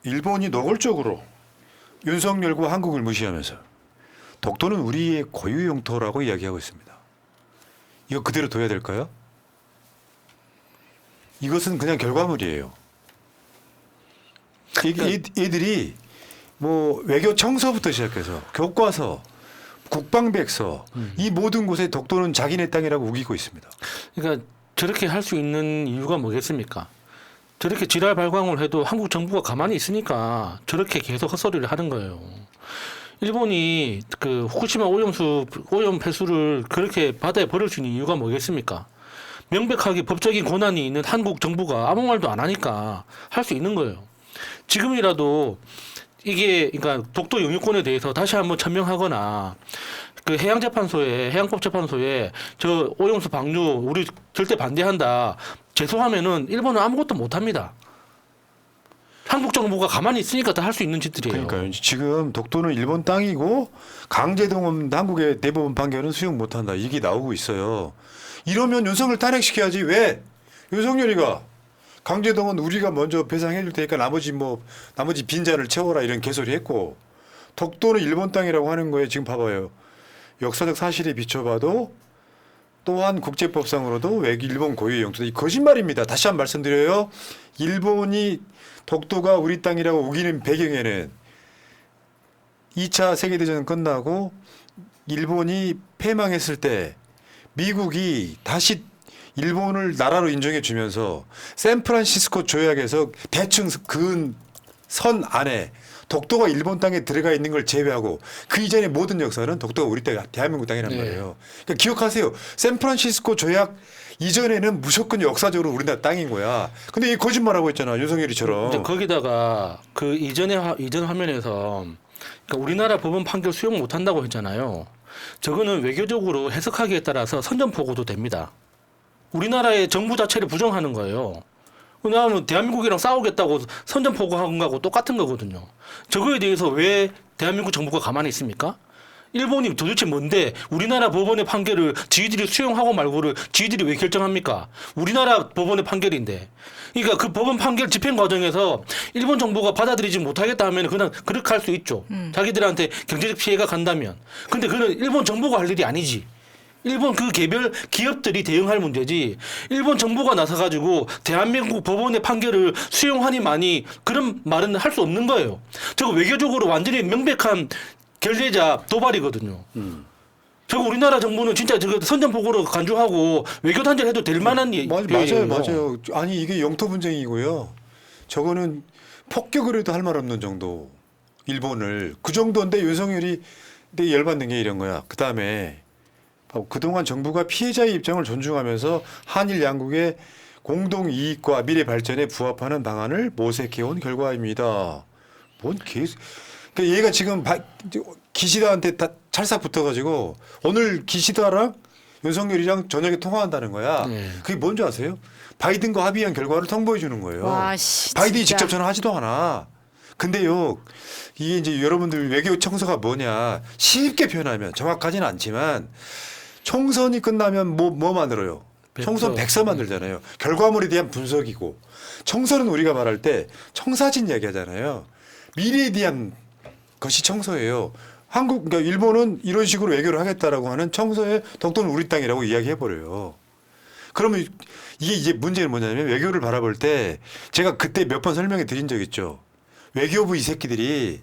일본이 노골적으로 윤석열과 한국을 무시하면서 독도는 우리의 고유 영토라고 이야기하고 있습니다. 이거 그대로 둬야 될까요? 이것은 그냥 결과물이에요. 얘들이 뭐 외교 청서부터 시작해서 교과서, 국방백서 이 모든 곳에 독도는 자기네 땅이라고 우기고 있습니다. 그러니까 저렇게 할 수 있는 이유가 뭐겠습니까? 저렇게 지랄 발광을 해도 한국 정부가 가만히 있으니까 저렇게 계속 헛소리를 하는 거예요. 일본이 그 후쿠시마 오염 폐수를 그렇게 바다에 버릴 수 있는 이유가 뭐겠습니까? 명백하게 법적인 권한이 있는 한국 정부가 아무 말도 안 하니까 할 수 있는 거예요. 지금이라도 이게 그러니까 독도 영유권에 대해서 다시 한번 천명하거나 그 해양법재판소에 저 오염수 방류 우리 절대 반대한다. 제소하면은 일본은 아무것도 못 합니다. 한국 정부가 가만히 있으니까 다 할 수 있는 짓들이에요. 그러니까요. 지금 독도는 일본 땅이고 강제동원 한국의 대법원 판결은 수용 못한다. 이게 나오고 있어요. 이러면 윤석열 탄핵시켜야지. 왜? 윤석열이가 강제동원 우리가 먼저 배상해 줄 테니까 나머지 빈자를 채워라 이런 개소리 했고 독도는 일본 땅이라고 하는 거에 지금 봐봐요. 역사적 사실에 비춰봐도 또한 국제법상으로도 일본 고유의 영토다. 이 거짓말입니다. 다시 한번 말씀드려요. 일본이 독도가 우리 땅이라고 우기는 배경에는 2차 세계대전 끝나고 일본이 패망했을 때 미국이 다시 일본을 나라로 인정해 주면서 샌프란시스코 조약에서 대충 그은 선 안에 독도가 일본 땅에 들어가 있는 걸 제외하고 그 이전의 모든 역사는 독도가 우리 땅, 대한민국 땅이란 말이에요. 그러니까 기억하세요. 샌프란시스코 조약 이전에는 무조건 역사적으로 우리나라 땅인 거야. 근데 이 거짓말하고 있잖아. 윤석열이처럼. 거기다가 그 이전 화면에서 그러니까 우리나라 법원 판결 수용 못 한다고 했잖아요. 저거는 외교적으로 해석하기에 따라서 선전포고도 됩니다. 우리나라의 정부 자체를 부정하는 거예요. 왜냐하면 대한민국이랑 싸우겠다고 선전포고한 거하고 똑같은 거거든요. 저거에 대해서 왜 대한민국 정부가 가만히 있습니까? 일본이 도대체 뭔데 우리나라 법원의 판결을 지들이 수용하고 말고를 지들이 왜 결정합니까? 우리나라 법원의 판결인데. 그러니까 그 법원 판결 집행 과정에서 일본 정부가 받아들이지 못하겠다 하면 그냥 그렇게 할 수 있죠. 자기들한테 경제적 피해가 간다면. 근데 그건 일본 정부가 할 일이 아니지. 일본 그 개별 기업들이 대응할 문제지 일본 정부가 나서가지고 대한민국 법원의 판결을 수용하니만이 그런 말은 할 수 없는 거예요. 저거 외교적으로 완전히 명백한 결례자 도발이거든요. 저거 우리나라 정부는 진짜 저거 선전포고로 간주하고 외교 단절해도 될 만한 맞아요. 아니 이게 영토 분쟁이고요. 저거는 폭격을 해도 할 말 없는 정도. 일본을 그 정도인데 윤석열이 근데 열받는 게 이런 거야. 그다음에 그동안 정부가 피해자의 입장을 존중하면서 한일 양국의 공동 이익과 미래 발전에 부합하는 방안을 모색해온 결과입니다. 뭔 그러니까 얘가 지금 기시다한테 다 찰싹 붙어가지고 오늘 기시다랑 윤석열이랑 저녁에 통화한다는 거야. 그게 뭔지 아세요? 바이든과 합의한 결과를 통보해 주는 거예요. 와, 바이든이 직접 전화하지도 않아. 근데요, 이게 이제 여러분들 외교 청소가 뭐냐 쉽게 표현하면 정확하지는 않지만 총선이 끝나면 뭐 만들어요? 총선 백서 만들잖아요. 결과물에 대한 분석이고 청선은 우리가 말할 때 청사진 얘기하잖아요. 미래에 대한 것이 청서예요. 그러니까 일본은 이런 식으로 외교를 하겠다라고 하는 청서에 독도는 우리 땅이라고 이야기해 버려요. 그러면 이게 이제 문제는 뭐냐면 외교를 바라볼 때 제가 그때 몇 번 설명해 드린 적 있죠. 외교부 이 새끼들이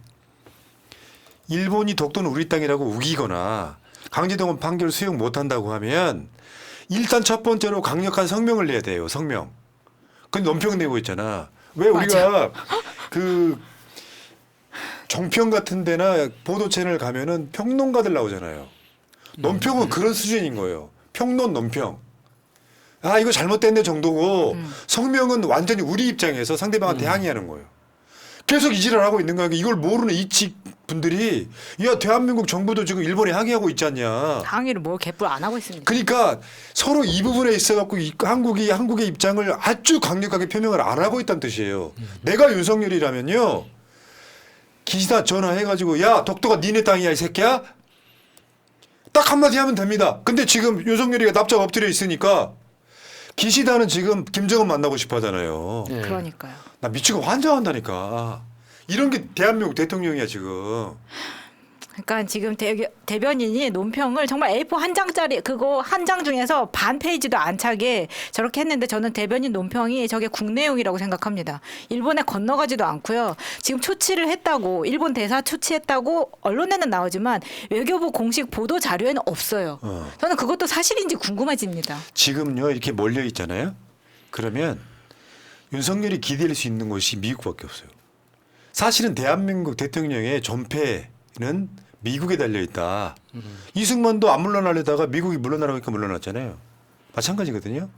일본이 독도는 우리 땅이라고 우기거나 강제동원 판결 수용 못한다고 하면 일단 첫 번째로 강력한 성명을 내야 돼요. 성명. 근데 논평 내고 있잖아. 왜 우리가 그 종편 같은 데나 보도 채널 가면은 평론가들 나오잖아요. 논평은 그런 수준인 거예요. 평론 논평. 아 이거 잘못됐네 정도고 성명은 완전히 우리 입장에서 상대방한테 항의하는 거예요. 계속 이질을 하고 있는 거야. 이걸 모르는 이치 분들이 야 대한민국 정부도 지금 일본에 항의하고 있지 않냐. 항의를 뭐 개뿔 안 하고 있습니다. 그러니까 서로 이 부분에 있어갖고 한국의 입장을 아주 강력하게 표명을 안 하고 있다는 뜻이에요. 내가 윤석열이라면요. 기시다 전화해가지고 야 독도가 니네 땅이야 이 새끼야. 딱 한마디 하면 됩니다. 근데 지금 윤석열이가 납작 엎드려 있으니까 기시다는 지금 김정은 만나고 싶어 하잖아요. 그러니까요. 나 미치고 환장한다니까. 이런 게 대한민국 대통령이야 지금. 그러니까 지금 대변인이 논평을 정말 A4 한 장짜리 그거 한 장 중에서 반 페이지도 안 차게 저렇게 했는데 저는 대변인 논평이 저게 국내용이라고 생각합니다. 일본에 건너가지도 않고요. 지금 초치를 했다고 일본 대사 초치했다고 언론에는 나오지만 외교부 공식 보도 자료에는 없어요. 저는 그것도 사실인지 궁금해집니다. 지금요 이렇게 몰려 있잖아요. 그러면 윤석열이 기대할 수 있는 곳이 미국밖에 없어요. 사실은 대한민국 대통령의 존폐는 미국에 달려 있다. 이승만도 안 물러나려다가 미국이 물러나라니까 물러났잖아요. 마찬가지거든요.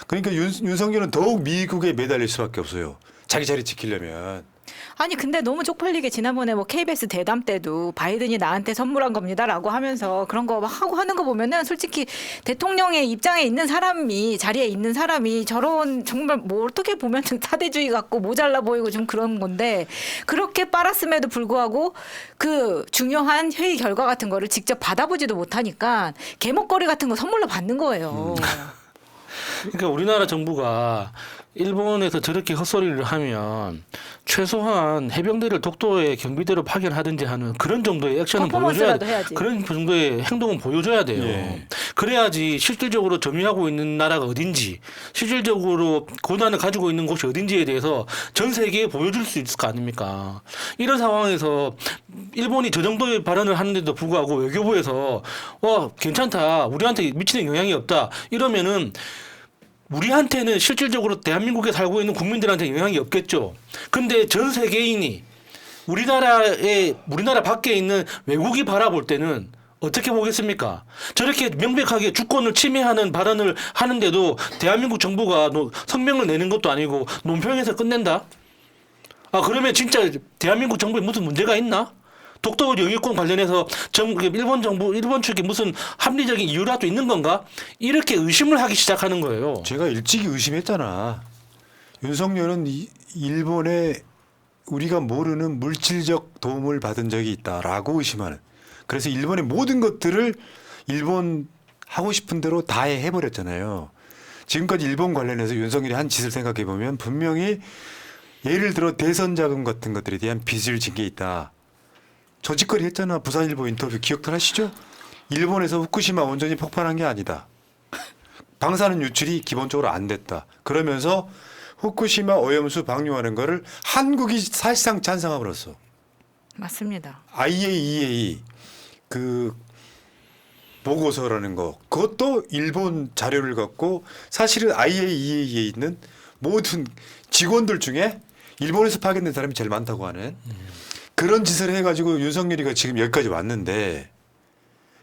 그러니까 윤석열은 더욱 미국에 매달릴 수밖에 없어요. 자기 자리 지키려면. 아니 근데 너무 쪽팔리게 지난번에 뭐 KBS 대담 때도 바이든이 나한테 선물한 겁니다라고 하면서 그런 거 막 하고 하는 거 보면은 솔직히 대통령의 입장에 있는 사람이 자리에 있는 사람이 저런 정말 뭐 어떻게 보면 사대주의 같고 모자라 보이고 좀 그런 건데 그렇게 빨았음에도 불구하고 그 중요한 회의 결과 같은 거를 직접 받아보지도 못하니까 개목걸이 같은 거 선물로 받는 거예요. 그러니까 우리나라 정부가 일본에서 저렇게 헛소리를 하면 최소한 해병대를 독도에 경비대로 파견하든지 하는 그런 정도의 액션은 보여줘야 돼. 해야지. 그런 정도의 행동은 보여줘야 돼요. 예. 그래야지 실질적으로 점유하고 있는 나라가 어딘지, 실질적으로 고난을 가지고 있는 곳이 어딘지에 대해서 전 세계에 보여줄 수 있을 거 아닙니까? 이런 상황에서 일본이 저 정도의 발언을 하는데도 불구하고 외교부에서 와 괜찮다, 우리한테 미치는 영향이 없다 이러면은. 우리한테는 실질적으로 대한민국에 살고 있는 국민들한테 영향이 없겠죠. 근데 전 세계인이 우리나라 밖에 있는 외국이 바라볼 때는 어떻게 보겠습니까? 저렇게 명백하게 주권을 침해하는 발언을 하는데도 대한민국 정부가 성명을 내는 것도 아니고 논평에서 끝낸다? 아, 그러면 진짜 대한민국 정부에 무슨 문제가 있나? 독도 영유권 관련해서 일본 측에 무슨 합리적인 이유라도 있는 건가? 이렇게 의심을 하기 시작하는 거예요. 제가 일찍이 의심했잖아. 윤석열은 일본에 우리가 모르는 물질적 도움을 받은 적이 있다라고 의심하는. 그래서 일본의 모든 것들을 일본 하고 싶은 대로 다 해버렸잖아요. 지금까지 일본 관련해서 윤석열이 한 짓을 생각해 보면 분명히 예를 들어 대선 자금 같은 것들에 대한 빚을 진 게 있다. 저 짓거리 했잖아. 부산일보 인터뷰 기억들 하시죠? 일본에서 후쿠시마 원전이 폭발한 게 아니다. 방사능 유출이 기본적으로 안 됐다. 그러면서 후쿠시마 오염수 방류하는 거를 한국이 사실상 찬성함으로써 맞습니다. IAEA 그 보고서라는 거 그것도 일본 자료를 갖고 사실은 IAEA에 있는 모든 직원들 중에 일본에서 파견된 사람이 제일 많다고 하는 그런 짓을 해가지고 윤석열이가 지금 여기까지 왔는데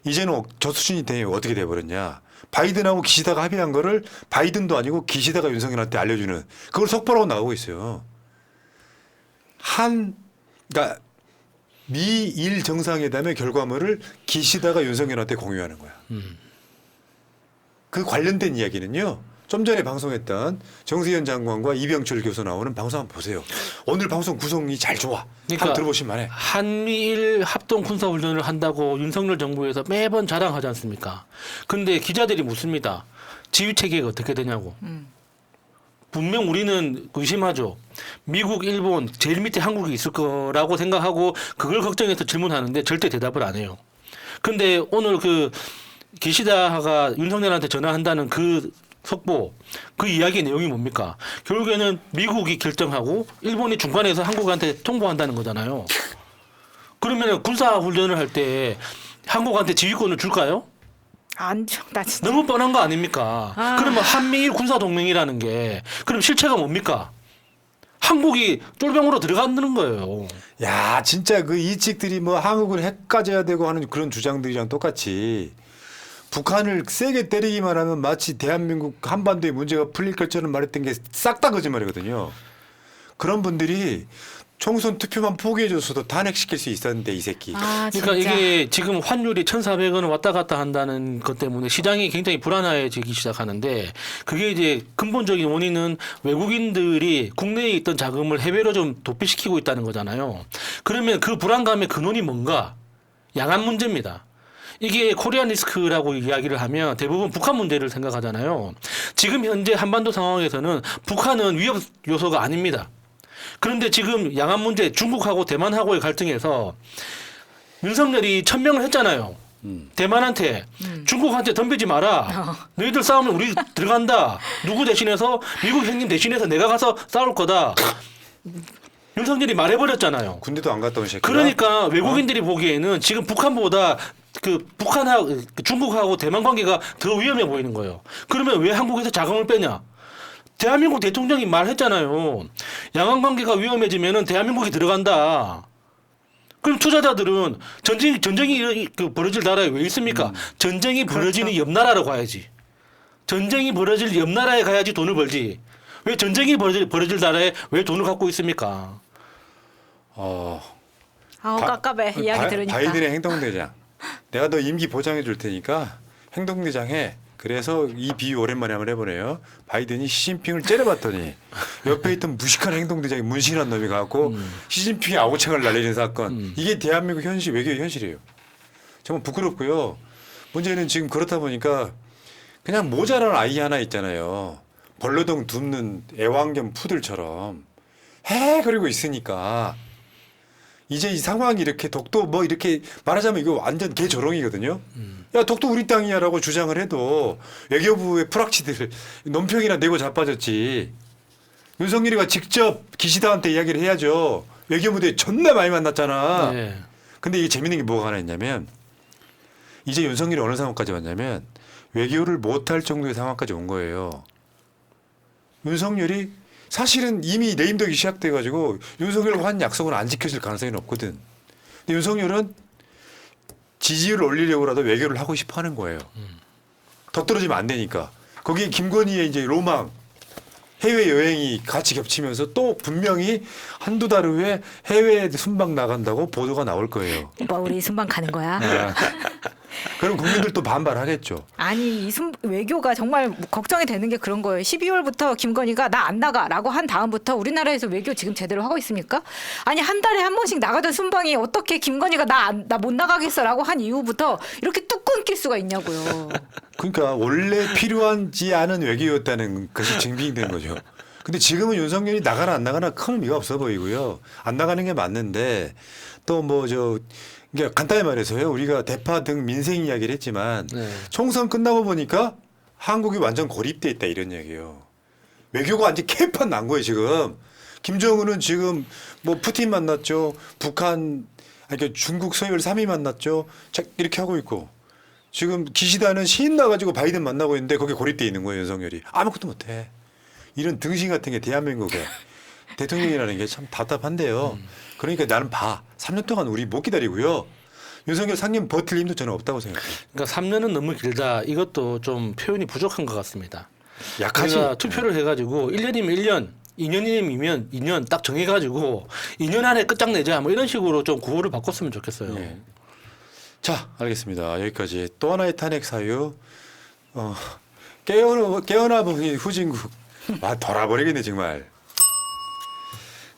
이제는 저 수준이 되면 어떻게 돼버렸냐. 바이든하고 기시다가 합의한 거를 바이든도 아니고 기시다가 윤석열한테 알려주는 그걸 속보라고 나오고 있어요. 그러니까 미일 정상회담의 결과물을 기시다가 윤석열한테 공유하는 거야. 그 관련된 이야기는요. 좀 전에 방송했던 정세현 장관과 이병철 교수 나오는 방송 한번 보세요. 오늘 방송 구성이 잘 좋아. 한번 들어보시면 만해. 한미일 합동 군사훈련을 한다고 윤석열 정부에서 매번 자랑하지 않습니까? 근데 기자들이 묻습니다. 지휘체계가 어떻게 되냐고. 분명 우리는 의심하죠. 미국, 일본, 제일 밑에 한국이 있을 거라고 생각하고 그걸 걱정해서 질문하는데 절대 대답을 안 해요. 근데 오늘 그 기시다가 윤석열한테 전화한다는 그 속보, 그 이야기의 내용이 뭡니까? 결국에는 미국이 결정하고 일본이 중간에서 한국한테 통보한다는 거잖아요. 그러면 군사훈련을 할 때 한국한테 지휘권을 줄까요? 안 줘, 나 진짜. 너무 뻔한 거 아닙니까? 그러면 한미일 군사동맹이라는 게 그럼 실체가 뭡니까? 한국이 쫄병으로 들어가는 거예요. 야, 진짜 그 이측들이 뭐 한국을 핵가져야 되고 하는 그런 주장들이랑 똑같이 북한을 세게 때리기만 하면 마치 대한민국 한반도의 문제가 풀릴 것처럼 말했던 게 싹 다 거짓말이거든요. 그런 분들이 총선 투표만 포기해줬어도 탄핵시킬 수 있었는데 이 새끼. 아, 진짜. 그러니까 이게 지금 환율이 1,400원을 왔다 갔다 한다는 것 때문에 시장이 굉장히 불안해지기 시작하는데 그게 이제 근본적인 원인은 외국인들이 국내에 있던 자금을 해외로 좀 도피시키고 있다는 거잖아요. 그러면 그 불안감의 근원이 뭔가? 양안 문제입니다. 이게 코리안 리스크라고 이야기를 하면 대부분 북한 문제를 생각하잖아요. 지금 현재 한반도 상황에서는 북한은 위협 요소가 아닙니다. 그런데 지금 양안 문제, 중국하고 대만하고의 갈등에서 윤석열이 천명을 했잖아요. 대만한테 중국한테 덤비지 마라. 너희들 싸우면 우리 들어간다. 누구 대신해서 미국 형님 대신해서 내가 가서 싸울 거다. 윤석열이 말해버렸잖아요. 군대도 안 갔다 온 새끼가. 그러니까 외국인들이 보기에는 지금 북한보다 그 북한하고 중국하고 대만 관계가 더 위험해 보이는 거예요. 그러면 왜 한국에서 자금을 빼냐? 대한민국 대통령이 말했잖아요. 양안 관계가 위험해지면은 대한민국이 들어간다. 그럼 투자자들은 전쟁이 그 벌어질 나라에 왜 있습니까? 전쟁이 벌어지는 옆 나라로 가야지. 전쟁이 벌어질 옆 나라에 가야지 돈을 벌지. 왜 전쟁이 벌어질 나라에 왜 돈을 갖고 있습니까? 아우 깝깝해 이야기 들으니까. 바이든의 행동대장. 내가 너 임기 보장해 줄 테니까 행동대장해. 그래서 이 비유 오랜만에 한번 해보네요. 바이든이 시진핑을 째려봤더니 옆에 있던 무식한 행동대장이 문신한 놈이 가고 시진핑이 아우창을 날리는 사건. 이게 대한민국 현실 외교의 현실이에요. 정말 부끄럽고요. 문제는 지금 그렇다 보니까 그냥 모자란 아이 하나 있잖아요. 벌러덩 눕는 애완견 푸들처럼 그리고 있으니까 이제 이 상황이 이렇게 독도 뭐 이렇게 말하자면 이거 완전 개조롱이거든요. 야 독도 우리 땅이야라고 주장을 해도 외교부의 프락치들 논평이나 내고 자빠졌지. 윤석열이가 직접 기시다한테 이야기를 해야죠. 외교부대 존나 많이 만났잖아. 네. 근데 이게 재밌는 게 뭐가 하나 있냐면 이제 윤석열이 어느 상황까지 왔냐면 외교를 못할 정도의 상황까지 온 거예요. 윤석열이 사실은 이미 레임덕이 시작돼가지고 윤석열과 한 약속은 안 지켜질 가능성이 높거든. 근데 윤석열은 지지율을 올리려고라도 외교를 하고 싶어 하는 거예요. 더 떨어지면 안 되니까. 거기에 김건희의 이제 로망, 해외 여행이 같이 겹치면서 또 분명히 한두 달 후에 해외에 순방 나간다고 보도가 나올 거예요. 오빠 우리 순방 가는 거야? 그럼 국민들도 반발하겠죠. 아니 외교가 정말 걱정이 되는 게 그런 거예요. 12월부터 김건희가 나 안 나가라고 한 다음부터 우리나라에서 외교 지금 제대로 하고 있습니까? 아니 한 달에 한 번씩 나가던 순방이 어떻게 김건희가 나 못 나가겠어라고 한 이후부터 이렇게 뚝 끊길 수가 있냐고요. 그러니까 원래 필요하지 않은 외교였다는 것이 증빙된 거죠. 근데 지금은 윤석열이 나가나 안 나가나 큰 의미가 없어 보이고요. 안 나가는 게 맞는데 또 그러니까 간단히 말해서요. 우리가 대파 등 민생 이야기를 했지만 네. 총선 끝나고 보니까 한국이 완전 고립돼 있다 이런 얘기예요. 외교가 완전 개판 난 거예요 지금. 김정은은 지금 뭐 푸틴 만났죠. 그러니까 중국 서열 3위 만났죠. 이렇게 하고 있고 지금 기시다는 신나가지고 바이든 만나고 있는데 거기에 고립돼 있는 거예요 윤석열이. 아무것도 못해. 이런 등신 같은 게 대한민국에 대통령이라는 게 참 답답한데요. 그러니까 나는 3년 동안 우리 못 기다리고요. 윤석열 상임 버틸 힘도 저는 없다고 생각해요. 그러니까 3년은 너무 길다. 이것도 좀 표현이 부족한 것 같습니다. 약하지. 우리가 투표를 해가지고 1년이면 1년, 2년이면 2년 딱 정해가지고 2년 안에 끝장내자 뭐 이런 식으로 좀 구호를 바꿨으면 좋겠어요. 예. 자, 알겠습니다. 여기까지 또 하나의 탄핵 사유. 깨어나 보니 후진국. 돌아버리겠네 정말.